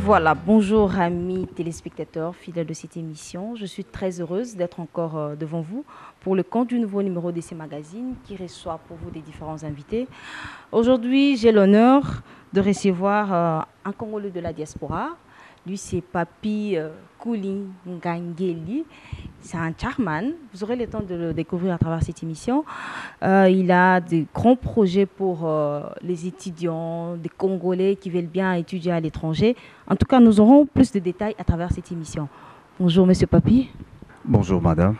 Voilà, bonjour amis téléspectateurs, fidèles de cette émission. Je suis très heureuse d'être encore devant vous pour le compte du nouveau numéro d'Essai Magazine qui reçoit pour vous des différents invités. Aujourd'hui, j'ai l'honneur de recevoir un Congolais de la diaspora. Lui, c'est Papi Kouli Ngangeli. C'est un charman. Vous aurez le temps de le découvrir à travers cette émission. Il a de grands projets pour les étudiants, des Congolais qui veulent bien étudier à l'étranger. En tout cas, nous aurons plus de détails à travers cette émission. Bonjour, monsieur Papi. Bonjour, madame.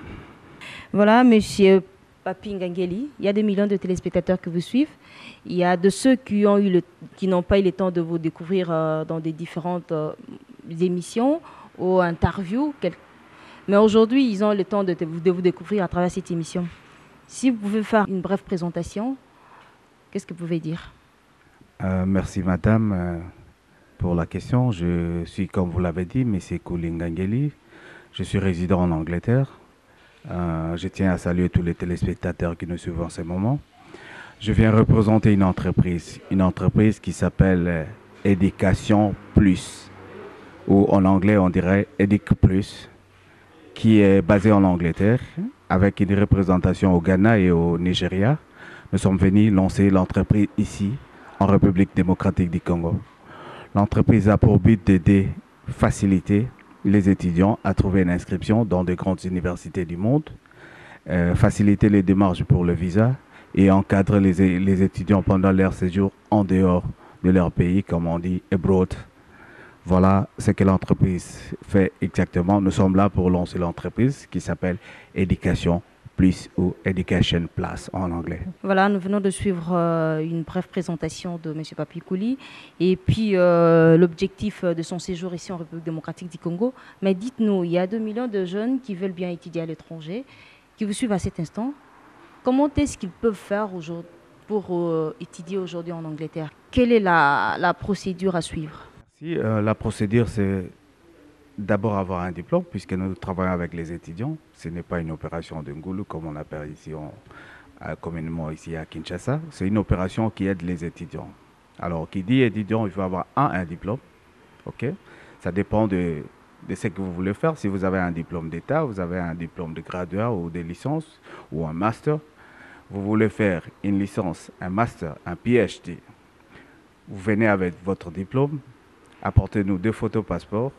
Voilà, monsieur Papi Ngangeli. Il y a des millions de téléspectateurs qui vous suivent. Il y a de ceux qui n'ont pas eu le temps de vous découvrir dans des différentes émissions ou interviews. Mais aujourd'hui, ils ont le temps de vous découvrir à travers cette émission. Si vous pouvez faire une brève présentation, qu'est-ce que vous pouvez dire? Merci, madame, pour la question. Je suis, comme vous l'avez dit, M. Kouli Ngangeli. Je suis résident en Angleterre. Je tiens à saluer tous les téléspectateurs qui nous suivent en ce moment. Je viens représenter une entreprise qui s'appelle Éducation Plus, ou en anglais on dirait Educ Plus, qui est basée en Angleterre, avec une représentation au Ghana et au Nigeria. Nous sommes venus lancer l'entreprise ici, en République démocratique du Congo. L'entreprise a pour but d'aider, faciliter les étudiants à trouver une inscription dans de grandes universités du monde, faciliter les démarches pour le visa et encadrer les étudiants pendant leur séjour en dehors de leur pays, comme on dit, abroad. Voilà ce que l'entreprise fait exactement. Nous sommes là pour lancer l'entreprise qui s'appelle Education Plus ou Education Plus en anglais. Voilà, nous venons de suivre une brève présentation de M. Papi Kouli et puis l'objectif de son séjour ici en République démocratique du Congo. Mais dites-nous, il y a 2 millions de jeunes qui veulent bien étudier à l'étranger, qui vous suivent à cet instant. Comment est-ce qu'ils peuvent faire aujourd'hui pour étudier aujourd'hui en Angleterre? Quelle est la procédure à suivre? La procédure, c'est d'abord avoir un diplôme, puisque nous travaillons avec les étudiants. Ce n'est pas une opération de Ngoulou, comme on appelle ici, communément ici à Kinshasa. C'est une opération qui aide les étudiants. Alors, qui dit étudiant, il faut avoir un diplôme. Ok? Ça dépend de ce que vous voulez faire. Si vous avez un diplôme d'État, vous avez un diplôme de graduat ou de licence ou un master. Vous voulez faire une licence, un master, un PhD. Vous venez avec votre diplôme. Apportez-nous 2 photos passeport,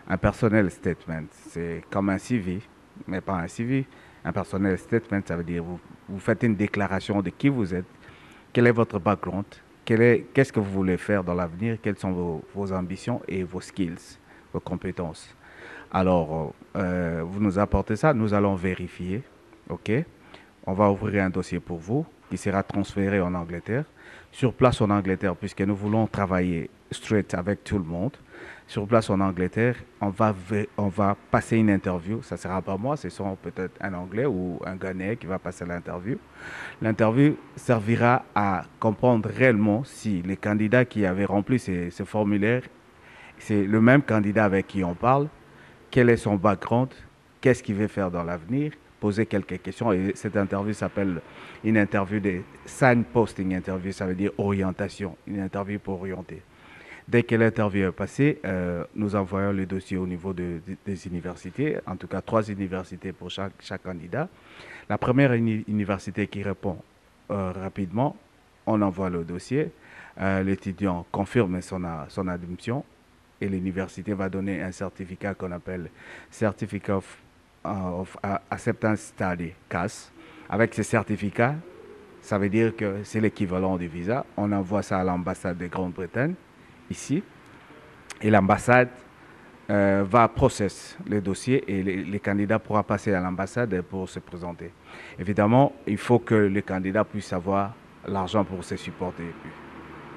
un personnel statement, c'est comme un CV, mais pas un CV. Un personnel statement, ça veut dire vous faites une déclaration de qui vous êtes, quel est votre background, qu'est-ce que vous voulez faire dans l'avenir, quelles sont vos ambitions et vos skills, vos compétences. Alors, vous nous apportez ça, nous allons vérifier, ok? On va ouvrir un dossier pour vous qui sera transféré en Angleterre. Sur place en Angleterre, puisque nous voulons travailler straight avec tout le monde. Sur place en Angleterre, on va passer une interview. Ça ne sera pas moi, ce sera peut-être un Anglais ou un Ghanéen qui va passer l'interview. L'interview servira à comprendre réellement si les candidats qui avaient rempli ce formulaire, c'est le même candidat avec qui on parle, quel est son background, qu'est-ce qu'il veut faire dans l'avenir, poser quelques questions. Et cette interview s'appelle une interview de signposting interview, ça veut dire orientation, une interview pour orienter. Dès que l'interview est passée, nous envoyons le dossier au niveau des universités, en tout cas 3 universités pour chaque candidat. La première université qui répond rapidement, on envoie le dossier, l'étudiant confirme son admission et l'université va donner un certificat qu'on appelle Certificate of Acceptance Study, CAS. Avec ce certificat, ça veut dire que c'est l'équivalent du visa. On envoie ça à l'ambassade de Grande-Bretagne, ici, et l'ambassade va processer le dossier et les candidats pourront passer à l'ambassade pour se présenter. Évidemment, il faut que les candidats puissent avoir l'argent pour se supporter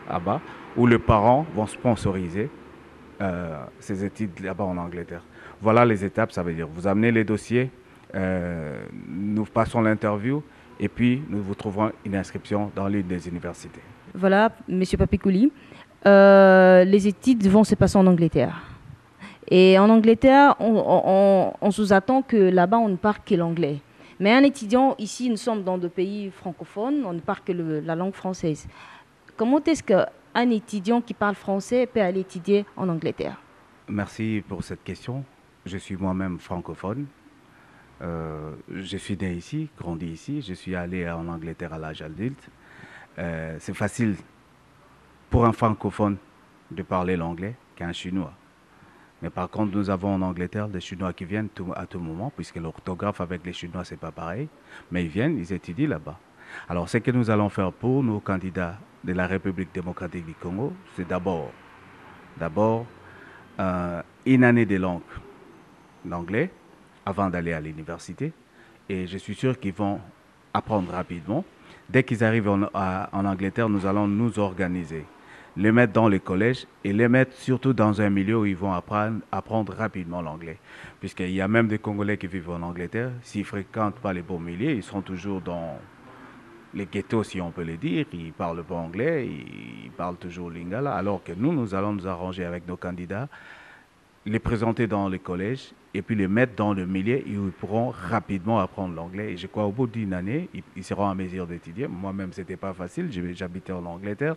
là-bas, où les parents vont sponsoriser ces études là-bas en Angleterre. Voilà les étapes, ça veut dire vous amenez les dossiers, nous passons l'interview et puis nous vous trouverons une inscription dans l'une des universités. Voilà, M. Papi Kouli. Les études vont se passer en Angleterre. Et en Angleterre, on sous-attend que là-bas, on ne parle que l'anglais. Mais un étudiant, ici, nous sommes dans des pays francophones, on ne parle que la langue française. Comment est-ce qu'un étudiant qui parle français peut aller étudier en Angleterre? Merci pour cette question. Je suis moi-même francophone. Je suis né ici, grandi ici. Je suis allé en Angleterre à l'âge adulte. C'est facile pour un francophone de parler l'anglais qu'un chinois. Mais par contre, nous avons en Angleterre des Chinois qui viennent à tout moment, puisque l'orthographe avec les Chinois, c'est pas pareil. Mais ils viennent, ils étudient là-bas. Alors, ce que nous allons faire pour nos candidats de la République démocratique du Congo, c'est d'abord une année de langue d'anglais avant d'aller à l'université. Et je suis sûr qu'ils vont apprendre rapidement. Dès qu'ils arrivent en Angleterre, nous allons nous organiser, les mettre dans les collèges et les mettre surtout dans un milieu où ils vont apprendre rapidement l'anglais. Puisqu'il y a même des Congolais qui vivent en Angleterre, s'ils ne fréquentent pas les bons milieux, ils seront toujours dans les ghettos, si on peut le dire. Ils parlent pas anglais, ils parlent toujours lingala. Alors que nous, nous allons nous arranger avec nos candidats, les présenter dans les collèges et puis les mettre dans le milieu où ils pourront rapidement apprendre l'anglais. Et je crois au bout d'une année, ils seront en mesure d'étudier. Moi-même, ce n'était pas facile, j'habitais en Angleterre.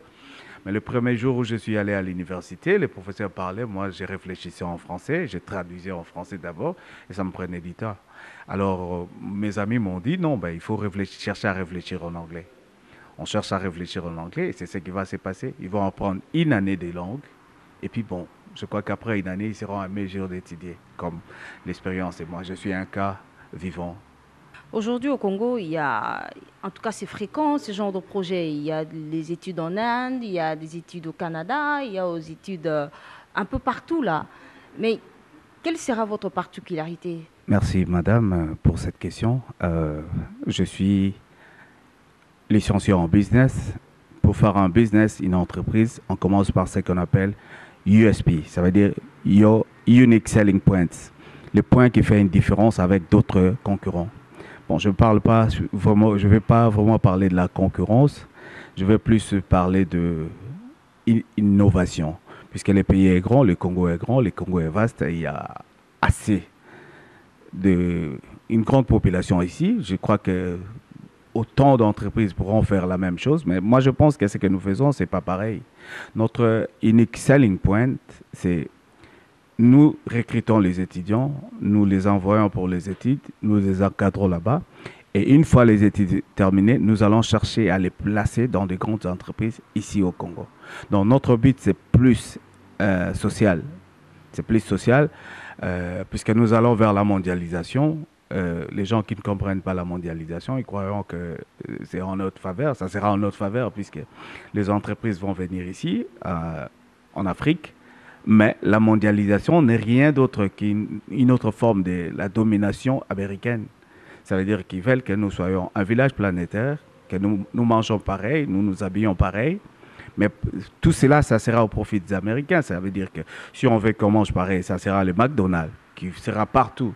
Mais le premier jour où je suis allé à l'université, les professeurs parlaient, moi j'ai réfléchissais en français, je traduisais en français d'abord et ça me prenait du temps. Alors mes amis m'ont dit non, ben, il faut chercher à réfléchir en anglais. On cherche à réfléchir en anglais et c'est ce qui va se passer. Ils vont apprendre une année de langue et puis bon, je crois qu'après une année, ils seront en mesure d'étudier comme l'expérience. Et moi, je suis un cas vivant. Aujourd'hui, au Congo, il y a, en tout cas, c'est fréquent ce genre de projet. Il y a les études en Inde, il y a des études au Canada, il y a aux études un peu partout là. Mais quelle sera votre particularité? Merci, madame, pour cette question. Je suis licencié en business. Pour faire un business, une entreprise, on commence par ce qu'on appelle USP. Ça veut dire Your Unique Selling Points. Le point qui fait une différence avec d'autres concurrents. Bon, je ne vais pas vraiment parler de la concurrence. Je vais plus parler de innovation. Puisque le pays est grand, le Congo est vaste, et il y a assez une grande population ici. Je crois que autant d'entreprises pourront faire la même chose, mais moi je pense que ce que nous faisons, c'est pas pareil. Notre unique selling point, c'est nous recrutons les étudiants, nous les envoyons pour les études, nous les encadrons là-bas. Et une fois les études terminées, nous allons chercher à les placer dans de grandes entreprises ici au Congo. Donc notre but, c'est plus social. C'est plus social puisque nous allons vers la mondialisation. Les gens qui ne comprennent pas la mondialisation, ils croiront que c'est en notre faveur. Ça sera en notre faveur puisque les entreprises vont venir ici, en Afrique. Mais la mondialisation n'est rien d'autre qu'une autre forme de la domination américaine. Ça veut dire qu'ils veulent que nous soyons un village planétaire, que nous mangeons pareil, nous nous habillons pareil. Mais tout cela, ça sera au profit des Américains. Ça veut dire que si on veut qu'on mange pareil, ça sera le McDonald's qui sera partout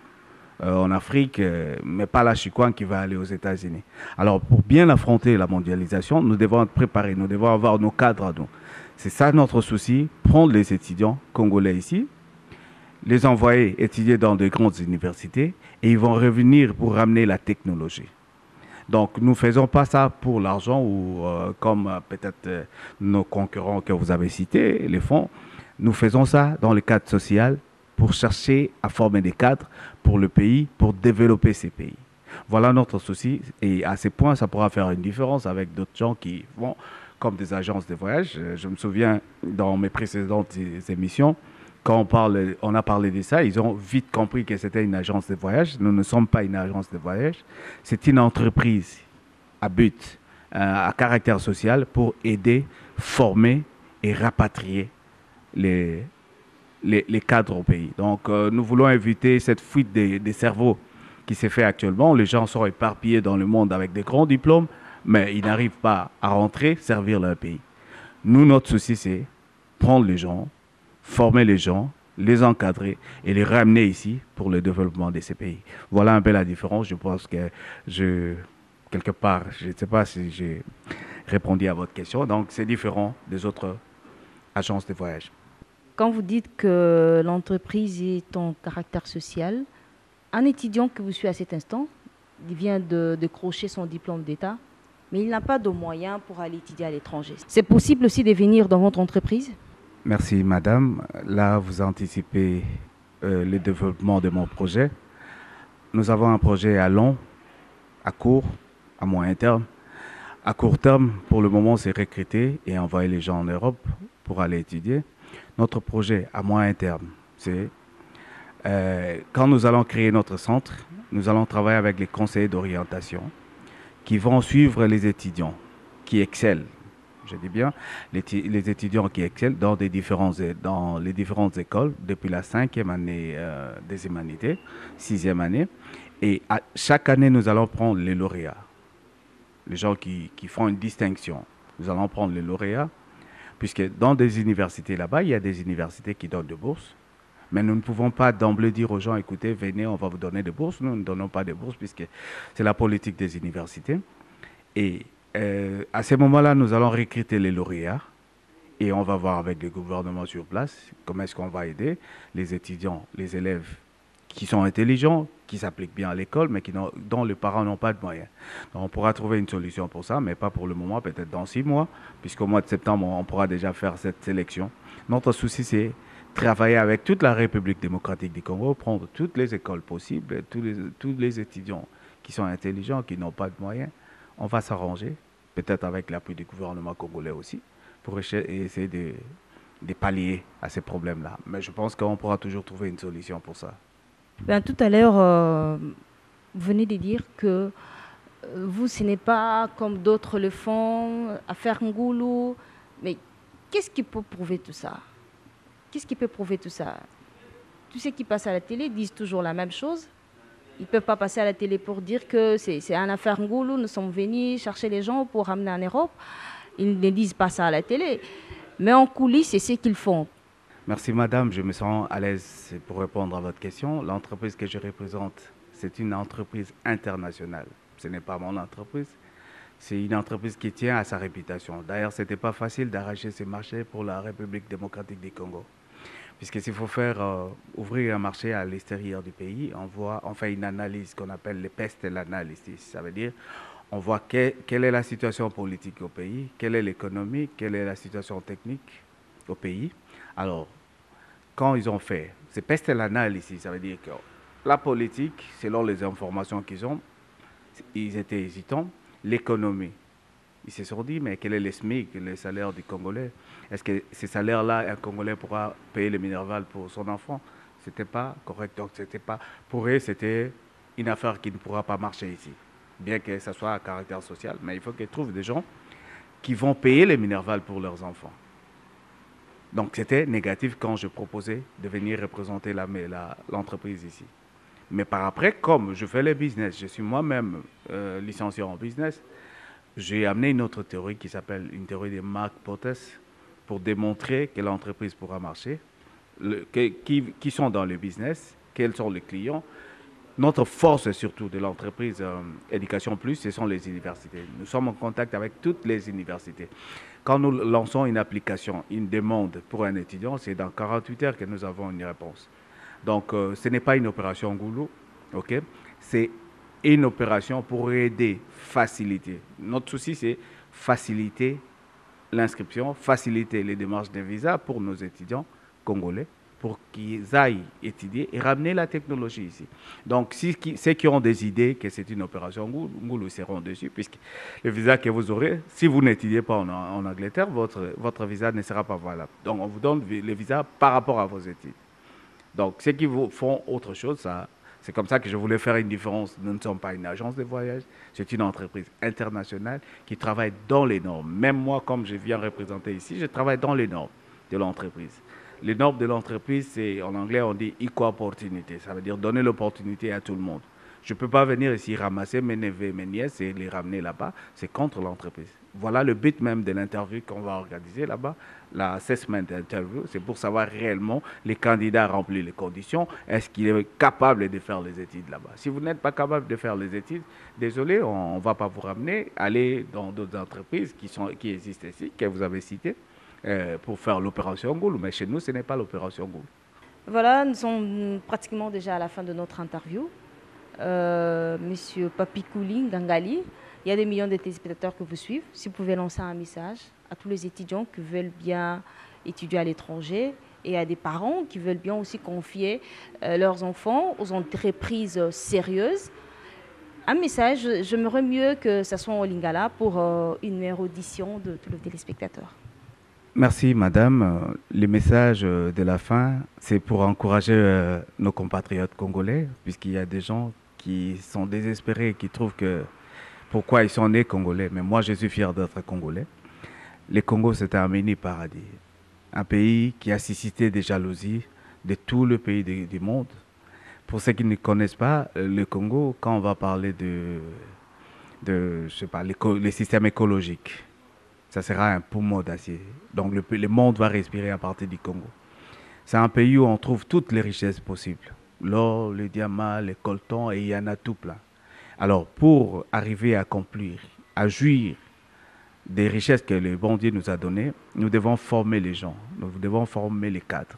en Afrique, mais pas la Chicoine qui va aller aux États-Unis. Alors, pour bien affronter la mondialisation, nous devons être préparés, nous devons avoir nos cadres à nous. C'est ça notre souci, prendre les étudiants congolais ici, les envoyer étudier dans de grandes universités et ils vont revenir pour ramener la technologie. Donc, nous ne faisons pas ça pour l'argent ou comme peut-être nos concurrents que vous avez cités, les fonds. Nous faisons ça dans le cadre social pour chercher à former des cadres pour le pays, pour développer ces pays. Voilà notre souci et à ces points, ça pourra faire une différence avec d'autres gens qui vont comme des agences de voyage. Je me souviens dans mes précédentes émissions, quand on a parlé de ça, ils ont vite compris que c'était une agence de voyage. Nous ne sommes pas une agence de voyage. C'est une entreprise à but, à caractère social pour aider, former et rapatrier les cadres au pays. Donc, nous voulons éviter cette fuite des cerveaux qui s'est fait actuellement. Les gens sont éparpillés dans le monde avec des grands diplômes, mais ils n'arrivent pas à rentrer, servir leur pays. Nous, notre souci, c'est prendre les gens, former les gens, les encadrer et les ramener ici pour le développement de ces pays. Voilà un peu la différence. Je pense que quelque part, je ne sais pas si j'ai répondu à votre question. Donc, c'est différent des autres agences de voyage. Quand vous dites que l'entreprise est en caractère social, un étudiant que vous suivez à cet instant, il vient de décrocher son diplôme d'État, mais il n'a pas de moyens pour aller étudier à l'étranger. C'est possible aussi de venir dans votre entreprise? Merci, madame. Là, vous anticipez le développement de mon projet. Nous avons un projet à long, à court, à moyen terme. À court terme, pour le moment, c'est recruter et envoyer les gens en Europe pour aller étudier. Notre projet à moyen terme, c'est quand nous allons créer notre centre, nous allons travailler avec les conseillers d'orientation qui vont suivre les étudiants qui excellent. Je dis bien les étudiants qui excellent dans les différentes écoles depuis la cinquième année des humanités, sixième année. Et à chaque année, nous allons prendre les lauréats, les gens qui font une distinction. Nous allons prendre les lauréats, puisque dans des universités là-bas, il y a des universités qui donnent des bourses. Mais nous ne pouvons pas d'emblée dire aux gens, écoutez, venez, on va vous donner des bourses. Nous ne donnons pas de bourses puisque c'est la politique des universités. Et à ce moment-là, nous allons recruter les lauréats et on va voir avec le gouvernement sur place comment est-ce qu'on va aider les étudiants, les élèves qui sont intelligents, qui s'appliquent bien à l'école, mais dont les parents n'ont pas de moyens. Donc on pourra trouver une solution pour ça, mais pas pour le moment, peut-être dans 6 mois, puisqu'au mois de septembre, on pourra déjà faire cette sélection. Notre souci, c'est travailler avec toute la République démocratique du Congo, prendre toutes les écoles possibles, tous les étudiants qui sont intelligents, qui n'ont pas de moyens. On va s'arranger, peut-être avec l'appui du gouvernement congolais aussi, pour essayer de pallier à ces problèmes-là. Mais je pense qu'on pourra toujours trouver une solution pour ça. Ben, tout à l'heure, vous venez de dire que vous, ce n'est pas comme d'autres le font, à faire Ngoulou. Mais qu'est-ce qui peut prouver tout ça? Qu'est-ce qui peut prouver tout ça? Tous ceux qui passent à la télé disent toujours la même chose. Ils ne peuvent pas passer à la télé pour dire que c'est un affaire Ngoulou, nous sommes venus chercher les gens pour ramener en Europe. Ils ne disent pas ça à la télé. Mais en coulisses, c'est ce qu'ils font. Merci madame, je me sens à l'aise pour répondre à votre question. L'entreprise que je représente, c'est une entreprise internationale. Ce n'est pas mon entreprise, c'est une entreprise qui tient à sa réputation. D'ailleurs, ce n'était pas facile d'arracher ces marchés pour la République démocratique du Congo. Puisque s'il faut ouvrir un marché à l'extérieur du pays, on fait une analyse qu'on appelle les pestes et l'analyse. Ça veut dire, on voit quelle est la situation politique au pays, quelle est l'économie, quelle est la situation technique au pays. Alors, quand ils ont fait ces pestes et l'analyse, ça veut dire que la politique, selon les informations qu'ils ont, ils étaient hésitants. L'économie, ils se sont dit, mais quel est le SMIC, le salaire du Congolais? Est-ce que ces salaires-là, un Congolais pourra payer le minerval pour son enfant? Ce n'était pas correct. Donc, pour eux, c'était une affaire qui ne pourra pas marcher ici. Bien que ce soit à caractère social, mais il faut qu'ils trouvent des gens qui vont payer les minerval pour leurs enfants. Donc, c'était négatif quand je proposais de venir représenter l'entreprise ici. Mais par après, comme je fais le business, je suis moi-même licencié en business, j'ai amené une autre théorie qui s'appelle une théorie des marques Potes pour démontrer que l'entreprise pourra marcher, qui sont dans le business, quels sont les clients. Notre force surtout de l'entreprise Éducation Plus, ce sont les universités. Nous sommes en contact avec toutes les universités. Quand nous lançons une application, une demande pour un étudiant, c'est dans 48 heures que nous avons une réponse. Donc, ce n'est pas une opération Goulou, ok? C'est une opération pour aider, faciliter. Notre souci, c'est faciliter l'inscription, faciliter les démarches de visa pour nos étudiants congolais, pour qu'ils aillent étudier et ramener la technologie ici. Donc, ceux qui ont des idées que c'est une opération Ngoulou seront dessus, puisque le visa que vous aurez, si vous n'étudiez pas en Angleterre, votre visa ne sera pas valable. Donc, on vous donne le visa par rapport à vos études. Donc, ceux qui vous font autre chose, c'est comme ça que je voulais faire une différence. Nous ne sommes pas une agence de voyage, c'est une entreprise internationale qui travaille dans les normes. Même moi, comme je viens représenter ici, je travaille dans les normes de l'entreprise. Les normes de l'entreprise, c'est en anglais, on dit equal opportunity. Ça veut dire donner l'opportunité à tout le monde. Je ne peux pas venir ici ramasser mes neveux, mes nièces et les ramener là-bas. C'est contre l'entreprise. Voilà le but même de l'interview qu'on va organiser là-bas. L'assessment interview, c'est pour savoir réellement les candidats remplissent les conditions. Est-ce qu'il est capable de faire les études là-bas? Si vous n'êtes pas capable de faire les études, désolé, on ne va pas vous ramener. Allez dans d'autres entreprises qui existent ici, que vous avez citées, pour faire l'opération Goul. Mais chez nous, ce n'est pas l'opération Goul. Voilà, nous sommes pratiquement déjà à la fin de notre interview. Monsieur Papikouli Gangali, il y a des millions de téléspectateurs que vous suivent. Si vous pouvez lancer un message à tous les étudiants qui veulent bien étudier à l'étranger et à des parents qui veulent bien aussi confier leurs enfants aux entreprises sérieuses. Un message, j'aimerais mieux que ça soit en lingala pour une meilleure audition de tous les téléspectateurs. Merci, madame. Le message de la fin, c'est pour encourager nos compatriotes congolais, puisqu'il y a des gens qui sont désespérés, qui trouvent que pourquoi ils sont nés congolais. Mais moi, je suis fier d'être congolais. Le Congo, c'est un mini paradis. Un pays qui a suscité des jalousies de tout le pays du monde. Pour ceux qui ne connaissent pas le Congo, quand on va parler je sais pas, les systèmes écologiques, ça sera un poumon d'acier. Donc le monde va respirer à partir du Congo. C'est un pays où on trouve toutes les richesses possibles. L'or, le diamant, les coltons, et il y en a tout plein. Alors pour arriver à accomplir, à jouir des richesses que le bon Dieu nous a données, nous devons former les gens, nous devons former les cadres.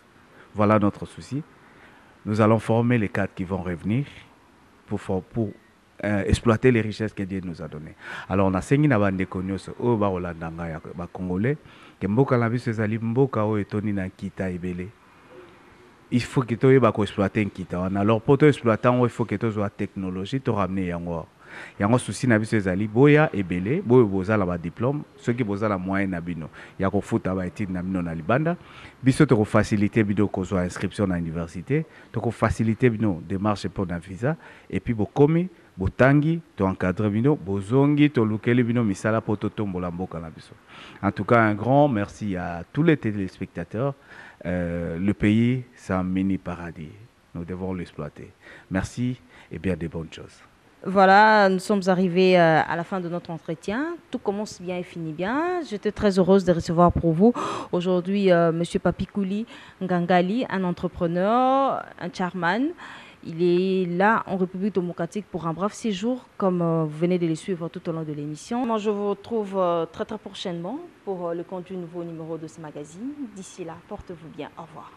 Voilà notre souci. Nous allons former les cadres qui vont revenir pour exploiter les richesses que Dieu nous a données. Alors, on a sengi na bande konyoso o ba olandanga ya ba congolais ke mboka la biso ezali mboka o etoni na kita ebele. Il faut que tu aies exploiter kita. Alors pour to exploiter, il faut que tu aies la technologie to ramener yango. Yango souci na biso ezali boya ebele, boyo bozala ba diplôme, ceux qui bozala moyen na bino. Ya ko futa ba étude na bino na libanda. Biso to ko faciliter bino ko zo inscription na université, to ko faciliter bino démarche pour un visa et puis bokomi botangi to encadrer bino, bozongi to lukeli bino misala po to tombola mboka na biso. En tout cas, un grand merci à tous les téléspectateurs. Le pays, c'est un mini paradis. Nous devons l'exploiter. Merci et bien des bonnes choses. Voilà, nous sommes arrivés à la fin de notre entretien. Tout commence bien et finit bien. J'étais très heureuse de recevoir pour vous aujourd'hui M. Papikouli Ngangali, un entrepreneur, un chairman. Il est là en République démocratique pour un bref séjour, comme vous venez de le suivre tout au long de l'émission. Moi, je vous retrouve très très prochainement pour le compte du nouveau numéro de ce magazine. D'ici là, portez-vous bien. Au revoir.